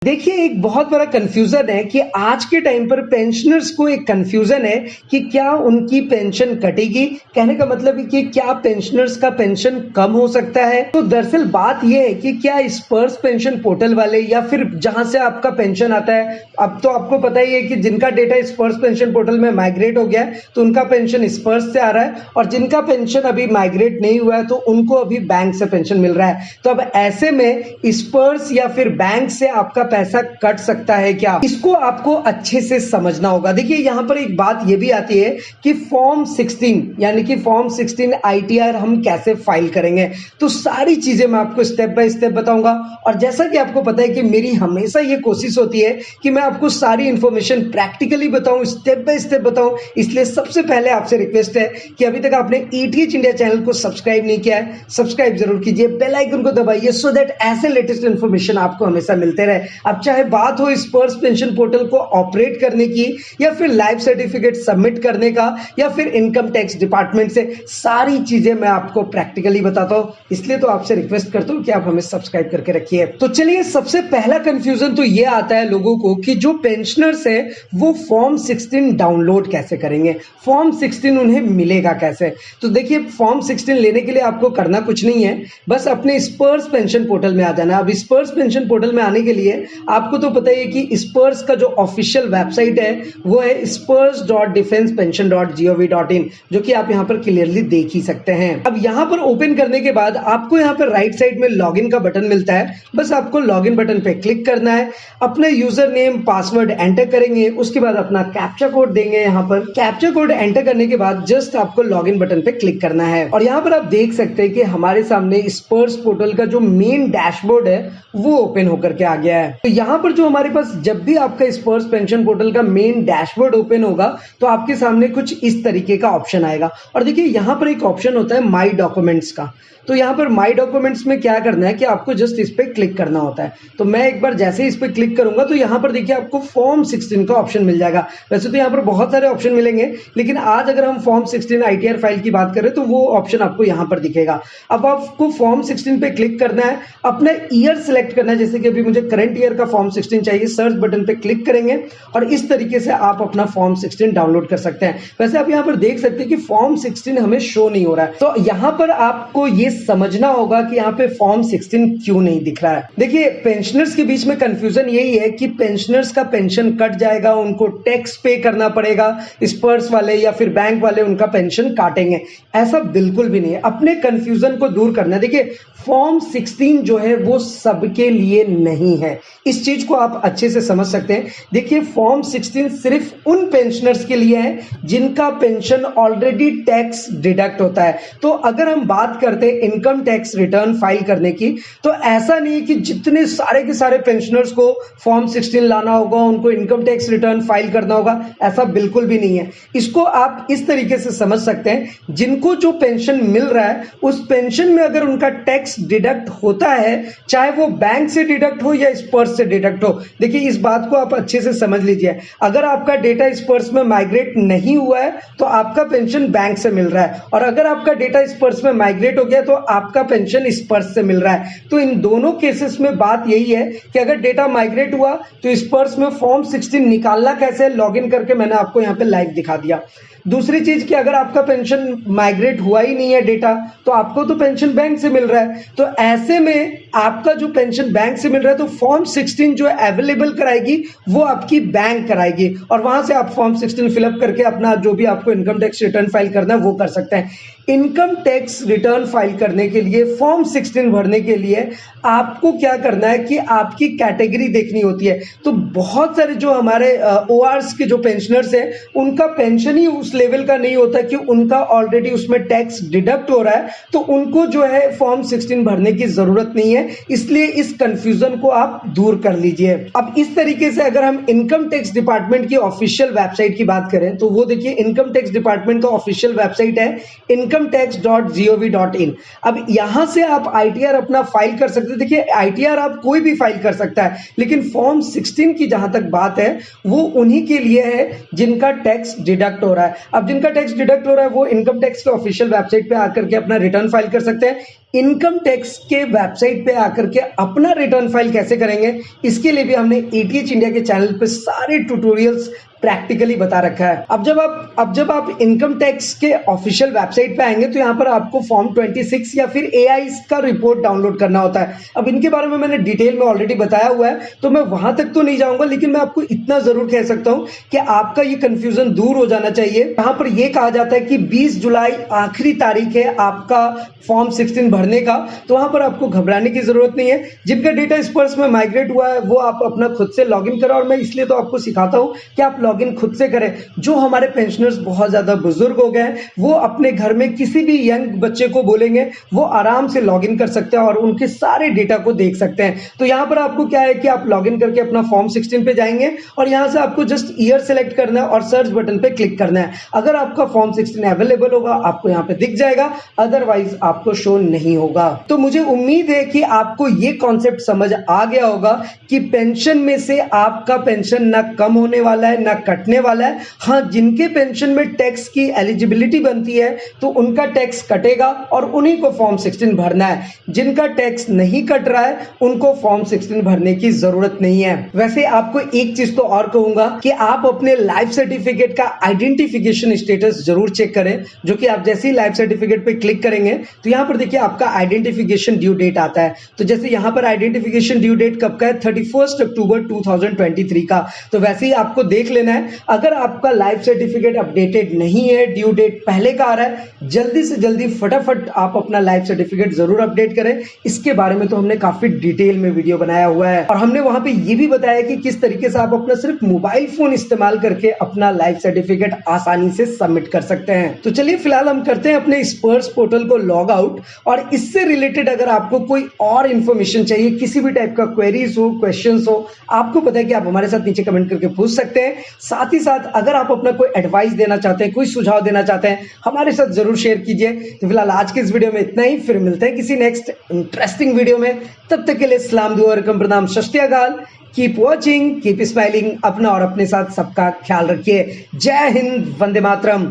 देखिए, एक बहुत बड़ा कन्फ्यूज़न है कि आज के टाइम पर पेंशनर्स को एक कन्फ्यूज़न है कि क्या उनकी पेंशन कटेगी? कहने का मतलब है कि क्या पेंशनर्स का पेंशन कम हो सकता है? तो दरअसल बात ये है कि क्या स्पर्श पेंशन पोर्टल वाले या फिर जहाँ से आपका पेंशन आता है, अब तो आपको पता ही है कि जिनका डेटा स्पर्श पेंशन पोर्टल में माइग्रेट हो गया है, तो उनका पेंशन स्पर्श से आ रहा है और जिनका पेंशन अभी माइग्रेट नहीं हुआ है, तो उनको अभी बैंक से पेंशन मिल रहा है। तो अब ऐसे में स्पर्श या फिर बैंक से आपका पैसा कट सकता है क्या? इसको आपको अच्छे से समझना होगा। देखिए, यहाँ पर एक बात ये भी आती है कि फॉर्म 16 यानी कि फॉर्म 16 आईटीआर हम कैसे फाइल करेंगे, तो सारी चीजें मैं आपको स्टेप बाय स्टेप बताऊंगा। और जैसा कि आपको पता है कि मेरी हमेशा ये कोशिश होती है कि मैं आपको सारी इंफॉर्मेशन प्रैक्टिकली बताऊं, स्टेप बाय स्टेप बताऊं। इसलिए सबसे पहले आपसे रिक्वेस्ट है कि अभी तक आपने ईटीएच इंडिया चैनल को सब्सक्राइब नहीं किया है, सब्सक्राइब जरूर कीजिए, बेल आइकन को दबाइए सो दैट ऐसे लेटेस्ट इंफॉर्मेशन आपको हमेशा मिलते रहे। अब चाहे बात हो स्पर्श पेंशन पोर्टल को ऑपरेट करने की या फिर लाइफ सर्टिफिकेट सबमिट करने का या फिर इनकम टैक्स डिपार्टमेंट से, सारी चीजें मैं आपको प्रैक्टिकली बताता हूं। इसलिए तो आपसे रिक्वेस्ट करता हूं कि आप हमें सब्सक्राइब करके रखिए। तो चलिए, सबसे पहला कंफ्यूजन तो ये आता है लोगों को कि जो पेंशनर्स है वो फॉर्म 16 डाउनलोड कैसे करेंगे, फॉर्म 16 उन्हें मिलेगा कैसे। तो देखिए, फॉर्म 16 लेने के लिए आपको करना कुछ नहीं है, बस अपने स्पर्श पेंशन पोर्टल में आ जाना। अब स्पर्श पेंशन पोर्टल में आने के लिए आपको तो पता ही है कि स्पर्श का जो ऑफिशियल वेबसाइट है वो है spurs.defensepension.gov.in, जो कि आप यहाँ पर क्लियरली देख ही सकते हैं। अब यहाँ पर ओपन करने के बाद आपको यहाँ पर राइट साइड में लॉगिन का बटन मिलता है, बस आपको लॉगिन बटन पे क्लिक करना है, अपना यूजर नेम पासवर्ड एंटर करेंगे, उसके बाद अपना कैप्चा कोड देंगे। यहाँ पर कैप्चा कोड एंटर करने के बाद जस्ट आपको लॉगिन बटन पे क्लिक करना है और यहाँ पर आप देख सकते हैं कि हमारे सामने स्पर्श पोर्टल का जो मेन डैशबोर्ड है वो ओपन होकर के आ गया है। तो यहाँ पर जो हमारे पास जब भी आपका स्पर्श पेंशन पोर्टल का मेन डैशबोर्ड ओपन होगा तो आपके सामने कुछ इस तरीके का ऑप्शन आएगा। और देखिए, यहाँ पर एक ऑप्शन होता है माई डॉक्यूमेंट्स का। तो यहाँ पर माई डॉक्यूमेंट्स में क्या करना है कि आपको जस्ट इस पे क्लिक करना होता है। तो मैं एक बार जैसे इस पे क्लिक करूंगा तो यहाँ पर देखिए आपको फॉर्म 16 का ऑप्शन मिल जाएगा। वैसे तो यहाँ पर बहुत सारे ऑप्शन मिलेंगे, लेकिन आज अगर हम फॉर्म 16 आईटीआर फाइल की बात करें तो वो ऑप्शन आपको यहाँ पर दिखेगा। अब आपको फॉर्म 16 पे क्लिक करना है, अपना ईयर सिलेक्ट करना है, जैसे कि अभी मुझे करंट ईयर का फॉर्म 16 चाहिए। सर्च बटन पे क्लिक करेंगे और इस तरीके से आप अपना फॉर्म 16 डाउनलोड कर सकते हैं। वैसे आप यहाँ पर देख सकते हैं कि फॉर्म 16 हमें शो नहीं हो रहा है, तो यहाँ पर आपको ये समझना होगा कि यहाँ पे फॉर्म 16 क्यों नहीं दिख रहा है। देखिए, पेंशनर्स के बीच में कंफ्यूजन यही है कि पेंशनर्स का पेंशन कट जाएगा, उनको टैक्स पे करना पड़ेगा, स्पर्श वाले या फिर बैंक वाले उनका पेंशन काटेंगे। ऐसा बिल्कुल भी नहीं है। अपने कंफ्यूजन को दूर करना है। देखिए, फॉर्म 16 जो है वो सबके लिए नहीं है, इस चीज को आप अच्छे से समझ सकते हैं। देखिए, फॉर्म 16 सिर्फ उन पेंशनर्स के लिए है जिनका पेंशन ऑलरेडी टैक्स डिडक्ट होता है। तो अगर हम बात करते हैं इनकम टैक्स रिटर्न फाइल करने की, तो ऐसा नहीं है कि जितने सारे के सारे पेंशनर्स को फॉर्म 16 लाना होगा, उनको इनकम टैक्स रिटर्न फाइल करना होगा, ऐसा बिल्कुल भी नहीं है। इसको आप इस तरीके से समझ सकते हैं, जिनको जो पेंशन मिल रहा है उस पेंशन में अगर उनका टैक्स डिडक्ट होता है, चाहे वो बैंक से डिडक्ट हो या स्पर्श से डिडक्ट हो। देखिए, इस बात को आप अच्छे से समझ लीजिए। अगर आपका डेटा स्पर्श में माइग्रेट नहीं हुआ है तो आपका पेंशन बैंक से मिल रहा है, और अगर आपका डेटा स्पर्श में माइग्रेट हो गया तो आपका पेंशन स्पर्श से मिल रहा है। तो इन दोनों केसेस में बात यही है कि अगर डेटा माइग्रेट हुआ तो स्पर्श में फॉर्म 16 निकालना कैसे है, लॉगिन करके मैंने आपको यहाँ पे लाइव दिखा दिया। दूसरी चीज कि अगर आपका पेंशन माइग्रेट हुआ ही नहीं है डेटा, तो आपको तो पेंशन बैंक से मिल रहा है। तो ऐसे में आपका जो पेंशन बैंक से मिल रहा है तो फॉर्म 16 जो अवेलेबल कराएगी वो आपकी बैंक कराएगी, और वहां से आप फॉर्म 16 फिलअप करके अपना जो भी आपको इनकम टैक्स रिटर्न फाइल करना है वो कर सकते हैं। इनकम टैक्स रिटर्न फाइल करने के लिए, फॉर्म 16 भरने के लिए आपको क्या करना है कि आपकी कैटेगरी देखनी होती है। तो बहुत सारे जो हमारे ओआरस के जो पेंशनर्स हैं उनका पेंशन ही उस लेवल का नहीं होता कि उनका ऑलरेडी उसमें टैक्स डिडक्ट हो रहा है, तो उनको जो है फॉर्म 16 भरने की जरूरत नहीं है। इसलिए इस कंफ्यूजन को आप दूर कर लीजिए। अब इस तरीके से अगर हम इनकम टैक्स डिपार्टमेंट की ऑफिशियल वेबसाइट की बात करें तो वो देखिए, इनकम टैक्स डिपार्टमेंट का ऑफिशियल वेबसाइट है income incometax.gov.in। अब यहाँ से आप ITR अपना फाइल कर सकते हैं। देखिए ITR आप कोई भी फाइल कर सकता है, लेकिन फॉर्म 16 की जहां तक बात है वो उन्हीं के लिए है जिनका टैक्स डिडक्ट हो रहा है। अब जिनका टैक्स डिडक्ट हो रहा है वो इनकम टैक्स के ऑफिशियल वेबसाइट पे आकर के अपना रिटर्न फाइल कर सकते हैं। इनकम टैक्स के वेबसाइट पे आकर के अपना रिटर्न फाइल कैसे करेंगे, इसके लिए भी हमने ATH इंडिया के चैनल पे सारे ट्यूटोरियल्स प्रैक्टिकली बता रखा है। अब जब आप इनकम टैक्स के ऑफिशियल वेबसाइट पे आएंगे तो यहाँ पर आपको फॉर्म 26 या फिर AI का रिपोर्ट डाउनलोड करना होता है। अब इनके बारे में मैंने डिटेल में ऑलरेडी बताया हुआ है, तो मैं वहां तक तो नहीं जाऊंगा, लेकिन मैं आपको इतना जरूर कह सकता हूं कि आपका ये कंफ्यूजन दूर हो जाना चाहिए। यहाँ पर यह कहा जाता है कि 20 जुलाई आखिरी तारीख है आपका फॉर्म 16 भरने का, तो वहां पर आपको घबराने की जरूरत नहीं है। जिनका डेटा स्पर्श में माइग्रेट हुआ है वो आप अपना खुद से लॉगिन करें, और मैं इसलिए तो आपको सिखाता हूं कि आप लॉगिन खुद से करें। जो हमारे पेंशनर्स बहुत ज्यादा बुजुर्ग हो गए हैं वो अपने घर में किसी भी यंग बच्चे को बोलेंगे वो आराम से लॉगिन कर सकते हैं और उनके सारे डेटा को देख सकते हैं। तो यहां पर आपको क्या है कि आप लॉगिन करके अपना फॉर्म 16 पे जाएंगे और यहां से आपको जस्ट ईयर सेलेक्ट करना है और सर्च बटन पे क्लिक करना है। अगर आपका फॉर्म 16 अवेलेबल होगा आपको यहां पे दिख जाएगा, अदरवाइज आपको शो नहीं होगा। तो मुझे उम्मीद है कि आपको ये कॉन्सेप्ट समझ आ गया होगा कि पेंशन में से आपका पेंशन ना कम होने वाला है ना कटने वाला है। हाँ, जिनके पेंशन में टैक्स की एलिजिबिलिटी बनती है तो उनका टैक्स कटेगा और उन्हीं को फॉर्म 16 भरना है। जिनका टैक्स नहीं कट रहा है उनको फॉर्म 16 भरने की जरूरत नहीं है। वैसे आपको एक चीज तो और कहूंगा कि आप अपने लाइफ सर्टिफिकेट का आइडेंटिफिकेशन स्टेटस जरूर चेक करें, जो कि आप जैसे ही लाइफ सर्टिफिकेट पे क्लिक करेंगे तो यहां पर देखिए आपका आइडेंटिफिकेशन ड्यू डेट आता है। तो जैसे यहां पर आइडेंटिफिकेशन ड्यू डेट कब का है, 31 अक्टूबर 2023 का। तो वैसे ही आपको देख लेना है। अगर आपका लाइफ सर्टिफिकेट अपडेटेड नहीं है, ड्यू डेट पहले का आ रहा है, जल्दी से जल्दी फटाफट आप अपना लाइफ सर्टिफिकेट जरूर अपडेट करें। इसके बारे में तो हमने काफी डिटेल में वीडियो बनाया हुआ है और हमने वहां पे ये भी बताया कि किस तरीके से आप अपना सिर्फ मोबाइल फोन इस्तेमाल करके अपना लाइफ सर्टिफिकेट आसानी से सबमिट कर सकते हैं। तो चलिए फिलहाल हम करते हैं अपने स्पर्श पोर्टल को लॉग आउट, और इससे रिलेटेड अगर आपको कोई और इंफॉर्मेशन चाहिए, किसी भी टाइप का क्वेरीज हो, क्वेश्चंस हो, आपको पता है कि आप हमारे साथ नीचे कमेंट करके पूछ सकते हैं। साथ ही साथ अगर आप अपना कोई एडवाइस देना चाहते हैं, कोई सुझाव देना चाहते हैं, हमारे साथ जरूर शेयर कीजिए। तो फिलहाल आज के इस वीडियो में इतना ही, फिर मिलते हैं किसी नेक्स्ट इंटरेस्टिंग वीडियो में। तब तक के लिए सलाम दुआ और प्रणाम, सत श्री अकाल। Keep watching, keep smiling. अपना और अपने साथ सबका ख्याल रखिए। जय हिंद, वंदे मातरम।